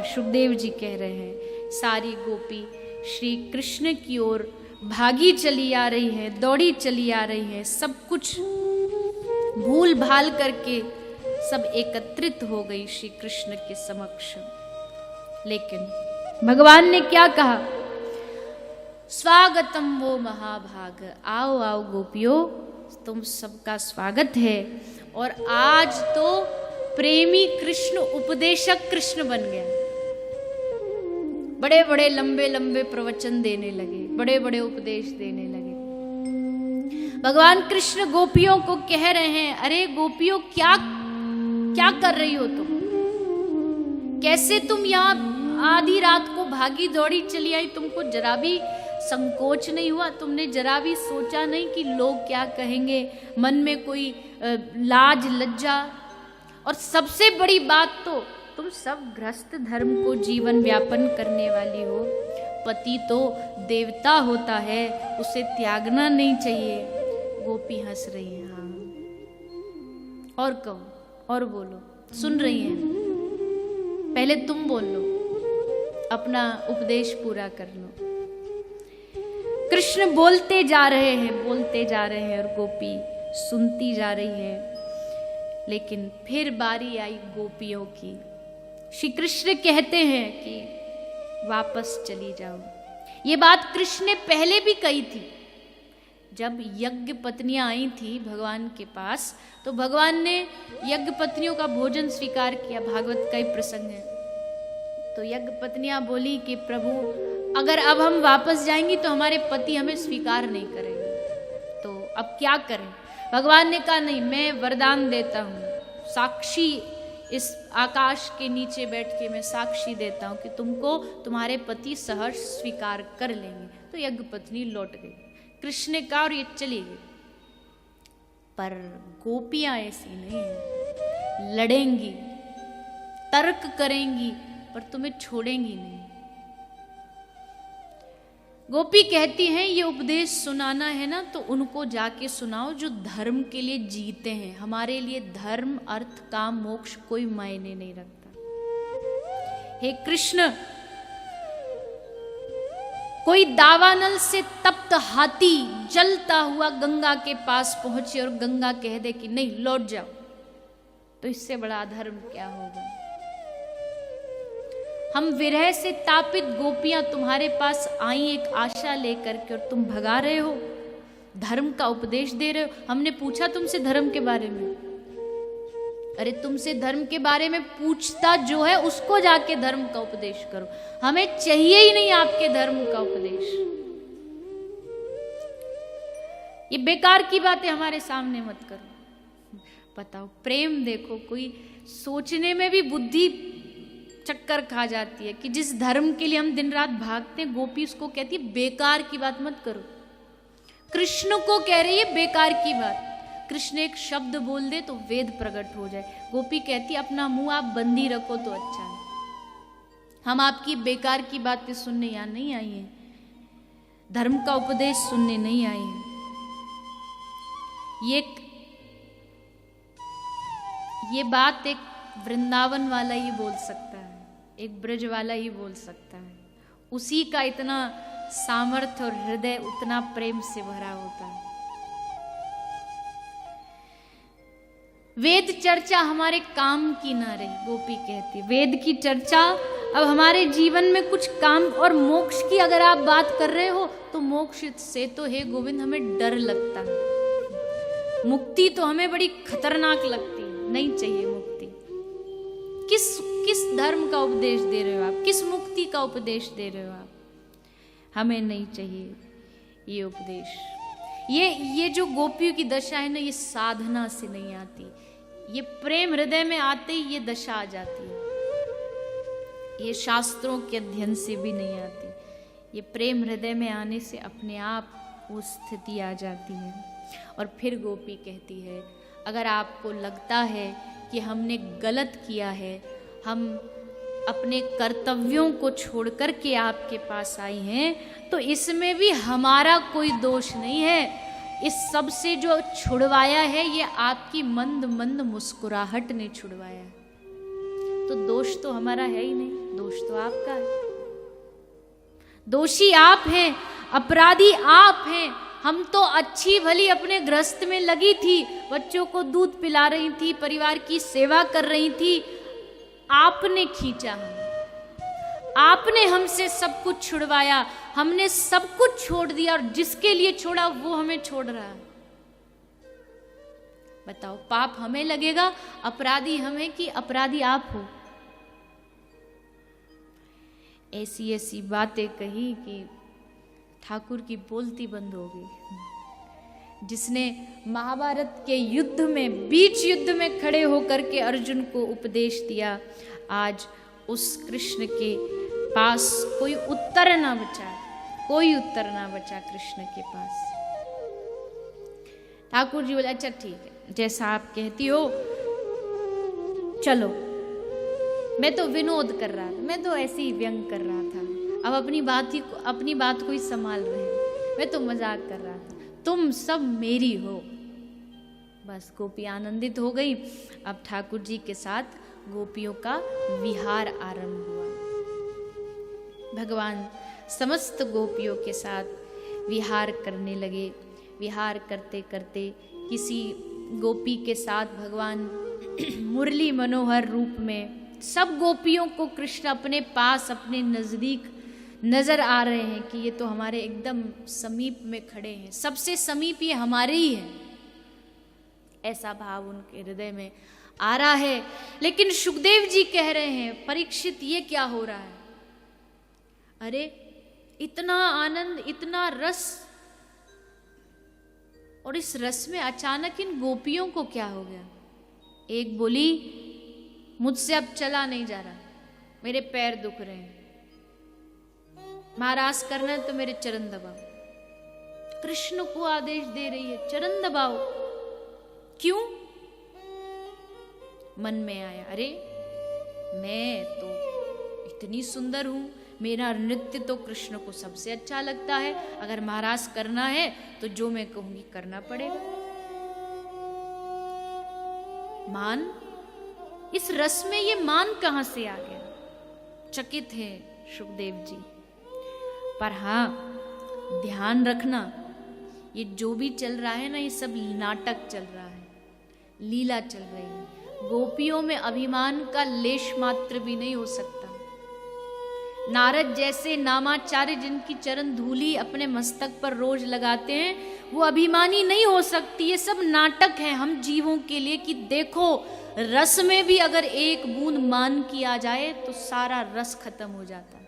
सुखदेव जी कह रहे हैं सारी गोपी श्री कृष्ण की ओर भागी चली आ रही है, दौड़ी चली आ रही है, सब कुछ भूल भाल करके सब एकत्रित हो गई श्री कृष्ण के समक्ष। लेकिन भगवान ने क्या कहा? स्वागतम वो महाभाग, आओ आओ गोपियों, तुम सबका स्वागत है। और आज तो प्रेमी कृष्ण उपदेशक कृष्ण बन गया। बड़े बड़े लंबे लंबे प्रवचन देने लगे, बड़े बड़े उपदेश देने लगे। भगवान कृष्ण गोपियों को कह रहे हैं, अरे गोपियों क्या क्या कर रही हो तुम? कैसे तुम यहाँ आधी रात को भागी दौड़ी चली आई? तुमको जरा भी संकोच नहीं हुआ? तुमने जरा भी सोचा नहीं कि लोग क्या कहेंगे? मन में कोई लाज लज्जा? और सबसे बड़ी बात तो तुम सब गृहस्थ धर्म को जीवन व्यापन करने वाली हो। पति तो देवता होता है, उसे त्यागना नहीं चाहिए। गोपी हंस रही है। हाँ, और कहो, और बोलो, सुन रही हैं। पहले तुम बोल लो, अपना उपदेश पूरा कर लो। कृष्ण बोलते जा रहे हैं, बोलते जा रहे हैं, और गोपी सुनती जा रही है। लेकिन फिर बारी आई गोपियों की। श्री कृष्ण कहते हैं कि वापस चली जाओ। ये बात कृष्ण ने पहले भी कही थी। जब यज्ञ पत्नियां आई थी भगवान के पास, तो भगवान ने यज्ञ पत्नियों का भोजन स्वीकार किया। भागवत का ही प्रसंग है। तो यज्ञ पत्नियां बोली कि प्रभु, अगर अब हम वापस जाएंगी तो हमारे पति हमें स्वीकार नहीं करेंगे, तो अब क्या करें? भगवान ने कहा, नहीं, मैं वरदान देता हूँ, साक्षी इस आकाश के नीचे बैठ के मैं साक्षी देता हूँ कि तुमको तुम्हारे पति सहर्ष स्वीकार कर लेंगे। तो यज्ञ पत्नी लौट गई। कृष्ण ने कहा और ये चली गई। पर गोपियां ऐसी नहीं है, लड़ेंगी, तर्क करेंगी, पर तुम्हें छोड़ेंगी नहीं। गोपी कहती हैं, ये उपदेश सुनाना है ना तो उनको जाके सुनाओ जो धर्म के लिए जीते हैं। हमारे लिए धर्म, अर्थ, काम, मोक्ष कोई मायने नहीं रखता। हे कृष्ण, कोई दावानल से तप्त हाथी जलता हुआ गंगा के पास पहुंचे और गंगा कह दे कि नहीं, लौट जाओ, तो इससे बड़ा अधर्म क्या होगा? हम विरह से तापित गोपियां तुम्हारे पास आई एक आशा लेकर के, और तुम भगा रहे हो, धर्म का उपदेश दे रहे हो। हमने पूछा तुमसे धर्म के बारे में? अरे तुमसे धर्म के बारे में पूछता जो है उसको जाके धर्म का उपदेश करो। हमें चाहिए ही नहीं आपके धर्म का उपदेश। ये बेकार की बातें हमारे सामने मत करो। बताओ, प्रेम देखो, कोई सोचने में भी बुद्धि चक्कर खा जाती है कि जिस धर्म के लिए हम दिन रात भागते हैं, गोपी उसको कहती है बेकार की बात मत करो। कृष्ण को कह रही है बेकार की बात। कृष्ण एक शब्द बोल दे तो वेद प्रकट हो जाए। गोपी कहती है अपना मुंह आप बंदी रखो तो अच्छा है। हम आपकी बेकार की बातें सुनने यहाँ नहीं आई हैं, धर्म का उपदेश सुनने नहीं आई हैं। ये बात एक वृंदावन वाला ही बोल सकता है, एक ब्रज वाला ही बोल सकता है। उसी का इतना सामर्थ्य और हृदय उतना प्रेम से भरा होता है। वेद चर्चा हमारे काम की ना रही, गोपी कहती, वेद की चर्चा अब हमारे जीवन में कुछ काम, और मोक्ष की अगर आप बात कर रहे हो तो मोक्ष से तो हे गोविंद हमें डर लगता है। मुक्ति तो हमें बड़ी खतरनाक लगती है, नहीं चाहिए मुक्ति। किस धर्म का उपदेश दे रहे हो आप? किस मुक्ति का उपदेश दे रहे हो आप? हमें नहीं चाहिए ये उपदेश। ये जो गोपियों की दशा है ना, ये साधना से नहीं आती, ये प्रेम हृदय में आते ही ये दशा आ जाती है। ये शास्त्रों के अध्ययन से भी नहीं आती, ये प्रेम हृदय में आने से अपने आप वो स्थिति आ जाती है। और फिर गोपी कहती है, अगर आपको लगता है कि हमने गलत किया है, हम अपने कर्तव्यों को छोड़कर के आपके पास आई हैं, तो इसमें भी हमारा कोई दोष नहीं है। इस सब से जो छुड़वाया है ये आपकी मंद मंद मुस्कुराहट ने छुड़वाया है, तो दोष तो हमारा है ही नहीं। दोष तो आपका है, दोषी आप हैं, अपराधी आप हैं। हम तो अच्छी भली अपने गृहस्थ में लगी थी, बच्चों को दूध पिला रही थी, परिवार की सेवा कर रही थी। आपने खींचा, आपने हमसे सब कुछ छुड़वाया, हमने सब कुछ छोड़ दिया, और जिसके लिए छोड़ा वो हमें छोड़ रहा है। बताओ, पाप हमें लगेगा, अपराधी हमें कि अपराधी आप हो? ऐसी ऐसी बातें कही कि ठाकुर की बोलती बंद हो गई। जिसने महाभारत के युद्ध में, बीच युद्ध में खड़े होकर के अर्जुन को उपदेश दिया, आज उस कृष्ण के पास कोई उत्तर ना बचा, कोई उत्तर ना बचा कृष्ण के पास। ठाकुर जी बोले, अच्छा ठीक है, जैसा आप कहती हो, चलो। मैं तो विनोद कर रहा था, मैं तो ऐसे ही व्यंग कर रहा था, अब अपनी बात को ही संभाल रहे हैं, मैं तो मजाक कर रहा था, तुम सब मेरी हो। बस गोपी आनंदित हो गई। अब ठाकुर जी के साथ गोपियों का विहार आरंभ हुआ। भगवान समस्त गोपियों के साथ विहार करने लगे। विहार करते करते किसी गोपी के साथ भगवान मुरली मनोहर रूप में, सब गोपियों को कृष्ण अपने पास, अपने नजदीक नजर आ रहे हैं कि ये तो हमारे एकदम समीप में खड़े हैं, सबसे समीप ये हमारे ही हैं, ऐसा भाव उनके हृदय में आ रहा है। लेकिन सुखदेव जी कह रहे हैं, परीक्षित ये क्या हो रहा है? अरे इतना आनंद, इतना रस, और इस रस में अचानक इन गोपियों को क्या हो गया? एक बोली, मुझसे अब चला नहीं जा रहा, मेरे पैर दुख रहे हैं, महाराज करना है तो मेरे चरण दबाओ। कृष्ण को आदेश दे रही है, चरण दबाओ। क्यों? मन में आया, अरे मैं तो इतनी सुंदर हूं, मेरा नृत्य तो कृष्ण को सबसे अच्छा लगता है, अगर महाराज करना है तो जो मैं कहूंगी करना पड़ेगा। मान, इस रस में ये मान कहां से आ गया? चकित है सुखदेव जी। पर हाँ, ध्यान रखना, ये जो भी चल रहा है ना, ये सब नाटक चल रहा है, लीला चल रही है। गोपियों में अभिमान का लेश मात्र भी नहीं हो सकता। नारद जैसे नामाचार्य, जिनकी चरण धूली अपने मस्तक पर रोज लगाते हैं, वो अभिमानी नहीं हो सकती। ये सब नाटक है हम जीवों के लिए, कि देखो रस में भी अगर एक बूंद मान की आ जाए तो सारा रस खत्म हो जाता है।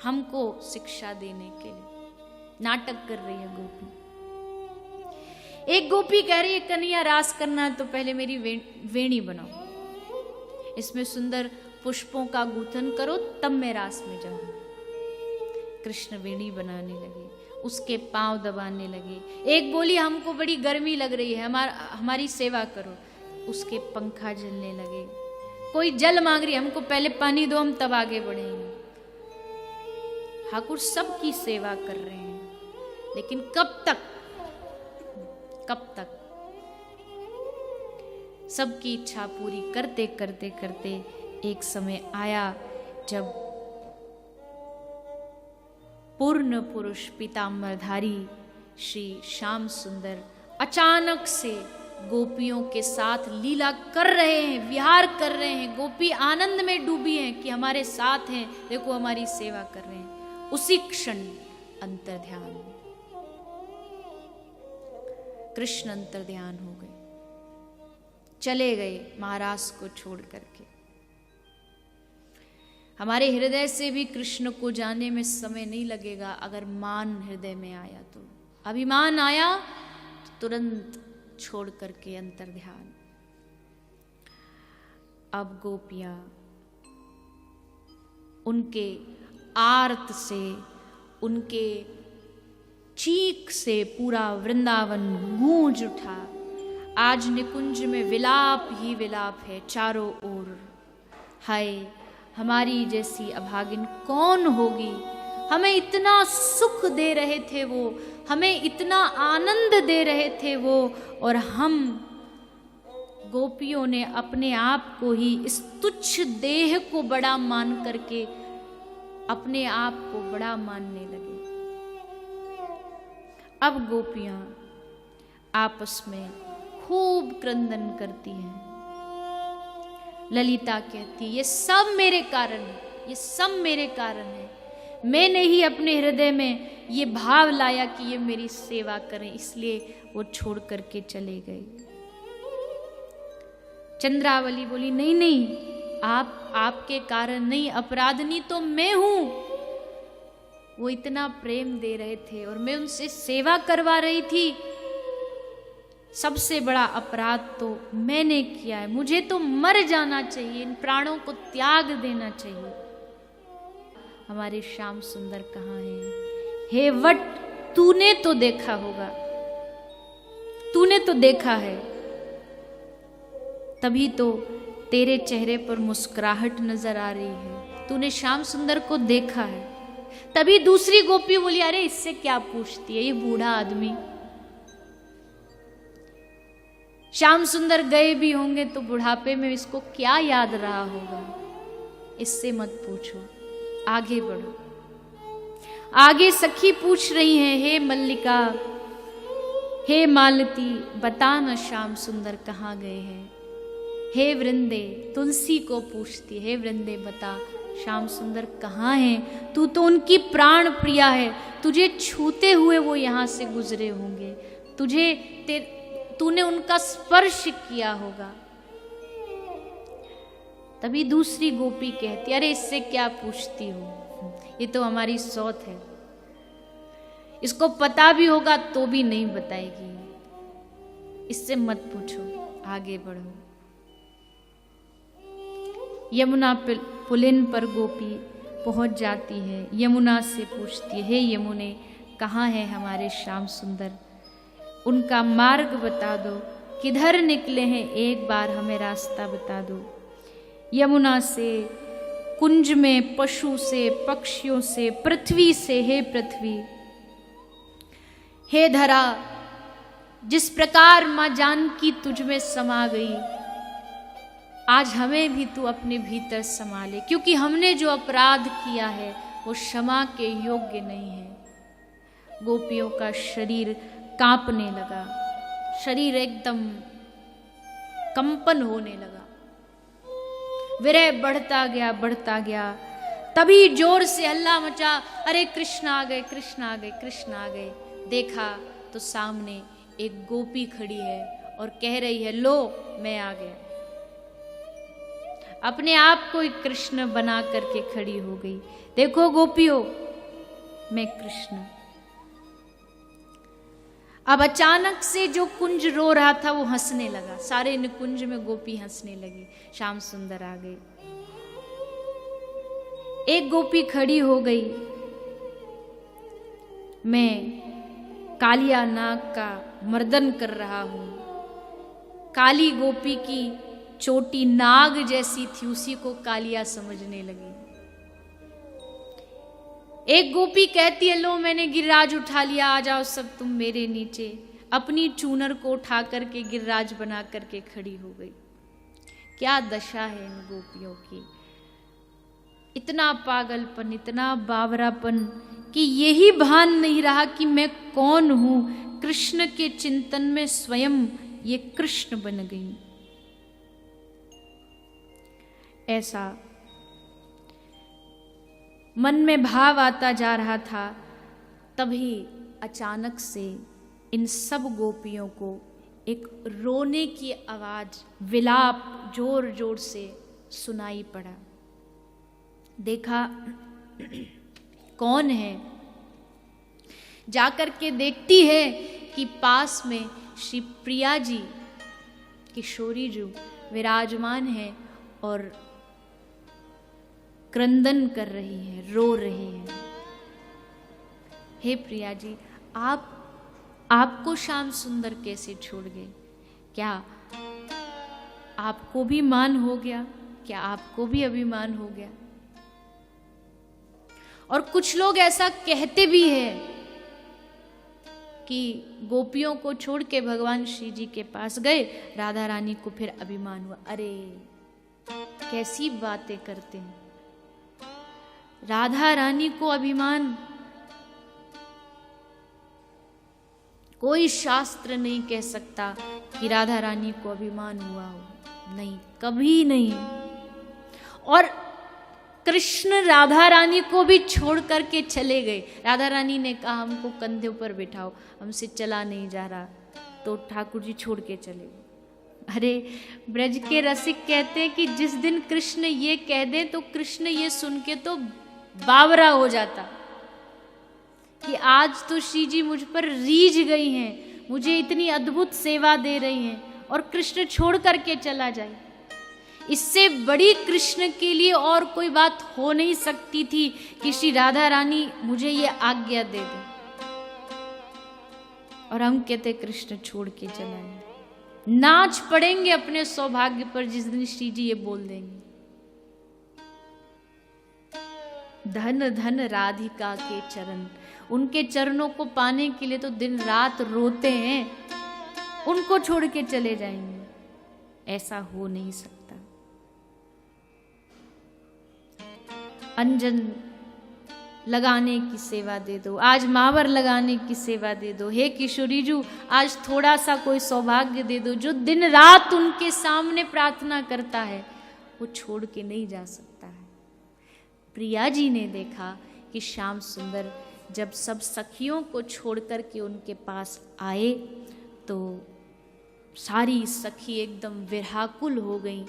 हमको शिक्षा देने के लिए नाटक कर रही है गोपी। एक गोपी कह रही है, कन्हैया रास करना है तो पहले मेरी वेणी बनाओ, इसमें सुंदर पुष्पों का गूथन करो, तब मैं रास में जाऊं। कृष्ण वेणी बनाने लगे, उसके पांव दबाने लगे। एक बोली, हमको बड़ी गर्मी लग रही है, हमारी सेवा करो, उसके पंखा जलने लगे। कोई जल मांग रही, हमको पहले पानी दो, हम तब आगे बढ़ेंगे। ठाकुर सबकी सेवा कर रहे हैं, लेकिन कब तक? सबकी इच्छा पूरी करते करते करते एक समय आया जब पूर्ण पुरुष पीताम्बरधारी श्री श्याम सुंदर अचानक से गोपियों के साथ लीला कर रहे हैं, विहार कर रहे हैं। गोपी आनंद में डूबी हैं कि हमारे साथ हैं, देखो हमारी सेवा कर रहे हैं। उसी क्षण अंतर ध्यान, कृष्ण अंतर ध्यान हो गए, चले गए महाराज को छोड़ करके। हमारे हृदय से भी कृष्ण को जाने में समय नहीं लगेगा अगर मान हृदय में आया तो। अभिमान आया तो तुरंत छोड़ करके अंतर ध्यान। अब गोपियां उनके आर्त से, उनके चीख से पूरा वृंदावन गूंज उठा। आज निकुंज में विलाप ही विलाप है चारों ओर। हाय, हमारी जैसी अभागिन कौन होगी? हमें इतना सुख दे रहे थे वो, हमें इतना आनंद दे रहे थे वो, और हम गोपियों ने अपने आप को ही इस तुच्छ देह को बड़ा मान करके अपने आप को बड़ा मानने लगे। अब गोपियां आपस में खूब क्रंदन करती हैं। ललिता कहती, ये सब मेरे कारण है, ये सब मेरे कारण है। मैंने ही अपने हृदय में ये भाव लाया कि ये मेरी सेवा करें, इसलिए वो छोड़ करके चले गए। चंद्रावली बोली, नहीं नहीं, आपके कारण नहीं, अपराधनी तो मैं हूं। वो इतना प्रेम दे रहे थे और मैं उनसे सेवा करवा रही थी। सबसे बड़ा अपराध तो मैंने किया है, मुझे तो मर जाना चाहिए, इन प्राणों को त्याग देना चाहिए। हमारे श्याम सुंदर कहाँ हैं? हे वट, तूने तो देखा होगा, तूने तो देखा है, तभी तो तेरे चेहरे पर मुस्कुराहट नजर आ रही है। तूने श्याम सुंदर को देखा है। तभी दूसरी गोपी बोली, अरे इससे क्या पूछती है, ये बूढ़ा आदमी। श्याम सुंदर गए भी होंगे तो बुढ़ापे में इसको क्या याद रहा होगा, इससे मत पूछो, आगे बढ़ो। आगे सखी पूछ रही हैं, हे मल्लिका, हे मालती, बता न श्याम सुंदर कहाँ गए हैं। हे वृंदे, तुलसी को पूछती, हे वृंदे बता श्याम सुंदर कहाँ हैं, तू तो उनकी प्राण प्रिया है, तुझे छूते हुए वो यहाँ से गुजरे होंगे, तूने उनका स्पर्श किया होगा। तभी दूसरी गोपी कहती, अरे इससे क्या पूछती हो, ये तो हमारी सौत है, इसको पता भी होगा तो भी नहीं बताएगी, इससे मत पूछो, आगे बढ़ो। यमुना पुलिन पर गोपी पहुंच जाती है। यमुना से पूछती है, हे यमुने, कहाँ है हमारे श्याम सुंदर, उनका मार्ग बता दो, किधर निकले हैं, एक बार हमें रास्ता बता दो। यमुना से, कुंज में पशु से, पक्षियों से, पृथ्वी से, हे पृथ्वी, हे धरा, जिस प्रकार मां जानकी तुझ में समा गई, आज हमें भी तू अपने भीतर समा ले, क्योंकि हमने जो अपराध किया है वो क्षमा के योग्य नहीं है। गोपियों का शरीर कांपने लगा, शरीर एकदम कंपन होने लगा, विरह बढ़ता गया, बढ़ता गया। तभी जोर से हल्ला मचा, अरे कृष्ण आ गए, कृष्ण आ गए, कृष्ण आ गए। देखा तो सामने एक गोपी खड़ी है और कह रही है, लो मैं आ गया। अपने आप को एक कृष्ण बना करके खड़ी हो गई। देखो गोपियों, मैं कृष्ण। अब अचानक से जो कुंज रो रहा था वो हंसने लगा, सारे निकुंज में गोपी हंसने लगी। श्याम सुंदर आ गए। एक गोपी खड़ी हो गई, मैं कालिया नाग का मर्दन कर रहा हूं। काली गोपी की चोटी नाग जैसी थी, उसी को कालिया समझने लगी। एक गोपी कहती है, लो मैंने गिरिराज उठा लिया, आ जाओ सब तुम मेरे नीचे। अपनी चूनर को उठा करके गिरिराज बना करके खड़ी हो गई। क्या दशा है इन गोपियों की, इतना पागलपन, इतना बावरापन कि यही भान नहीं रहा कि मैं कौन हूं। कृष्ण के चिंतन में स्वयं ये कृष्ण बन गई। ऐसा मन में भाव आता जा रहा था, तभी अचानक से इन सब गोपियों को एक रोने की आवाज, विलाप जोर जोर से सुनाई पड़ा। देखा कौन है, जाकर के देखती है कि पास में श्री प्रिया जी, किशोरी जी विराजमान है और क्रंदन कर रही है, रो रही है। हे प्रिया जी, आपको श्याम सुंदर कैसे छोड़ गए? क्या आपको भी मान हो गया? क्या आपको भी अभिमान हो गया? और कुछ लोग ऐसा कहते भी हैं कि गोपियों को छोड़ के भगवान श्री जी के पास गए, राधा रानी को फिर अभिमान हुआ। अरे कैसी बातें करते हैं, राधा रानी को अभिमान, कोई शास्त्र नहीं कह सकता कि राधा रानी को अभिमान हुआ हो, नहीं, कभी नहीं। और कृष्ण राधा रानी को भी छोड़ करके चले गए। राधा रानी ने कहा हमको कंधे ऊपर बिठाओ, हमसे चला नहीं जा रहा, तो ठाकुर जी छोड़ के चले गए। अरे ब्रज के रसिक कहते हैं कि जिस दिन कृष्ण ये कह दें तो कृष्ण ये सुन के तो बावरा हो जाता कि आज तो श्री जी मुझ पर रीझ गई हैं, मुझे इतनी अद्भुत सेवा दे रही हैं और कृष्ण छोड़ करके चला जाए। इससे बड़ी कृष्ण के लिए और कोई बात हो नहीं सकती थी कि श्री राधा रानी मुझे ये आज्ञा दे दे, और हम कहते कृष्ण छोड़ के चला गया। नाच पड़ेंगे अपने सौभाग्य पर जिस दिन श्री जी ये बोल देंगे, धन धन राधिका के चरण। उनके चरणों को पाने के लिए तो दिन रात रोते हैं, उनको छोड़ के चले जाएंगे, ऐसा हो नहीं सकता। अंजन लगाने की सेवा दे दो, आज मावर लगाने की सेवा दे दो, हे किशोरी जी आज थोड़ा सा कोई सौभाग्य दे दो। जो दिन रात उनके सामने प्रार्थना करता है वो छोड़ के नहीं जा सकता है। प्रिया जी ने देखा कि श्याम सुंदर जब सब सखियों को छोड़ कर के उनके पास आए तो सारी सखी एकदम व्याकुल हो गई।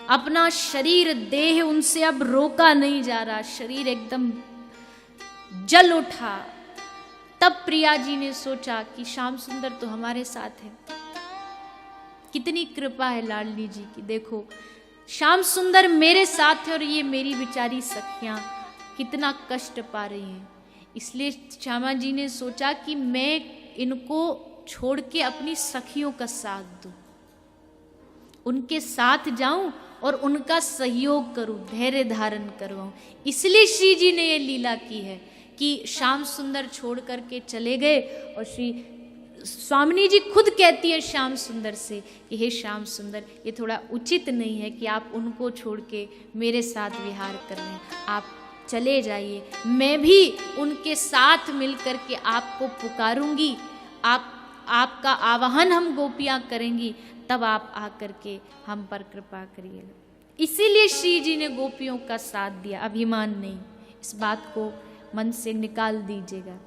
अपना शरीर देह उनसे अब रोका नहीं जा रहा, शरीर एकदम जल उठा। तब प्रिया जी ने सोचा कि श्याम सुंदर तो हमारे साथ है, कितनी कृपा है लाडली जी की, देखो श्याम सुंदर मेरे साथ है और ये मेरी बेचारी सखियां कितना कष्ट पा रही हैं। इसलिए श्यामा जी ने सोचा कि मैं इनको छोड़ के अपनी सखियों का साथ दूं, उनके साथ जाऊं और उनका सहयोग करूं, धैर्य धारण करवाऊं। इसलिए श्री जी ने ये लीला की है कि श्याम सुंदर छोड़ करके चले गए और श्री स्वामिनी जी खुद कहती है श्याम सुंदर से कि हे श्याम सुंदर, ये थोड़ा उचित नहीं है कि आप उनको छोड़ के मेरे साथ विहार कर रहे हैं, आप चले जाइए, मैं भी उनके साथ मिलकर के आपको पुकारूंगी, आपका आवाहन हम गोपियां करेंगी, तब आप आकर के हम पर कृपा करिएगा। इसीलिए श्री जी ने गोपियों का साथ दिया, अभिमान नहीं। इस बात को मन से निकाल दीजिएगा।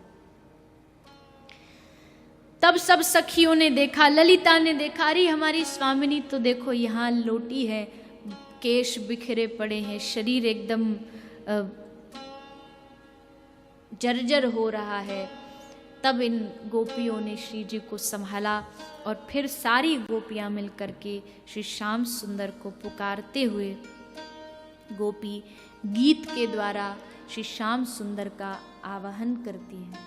तब सब सखियों ने देखा, ललिता ने देखा, अरे हमारी स्वामिनी तो देखो यहाँ लोटी है, केश बिखरे पड़े हैं, शरीर एकदम जर्जर हो रहा है। तब इन गोपियों ने श्री जी को संभाला और फिर सारी गोपियां मिलकर के श्री श्याम सुंदर को पुकारते हुए गोपी गीत के द्वारा श्री श्याम सुंदर का आवाहन करती हैं।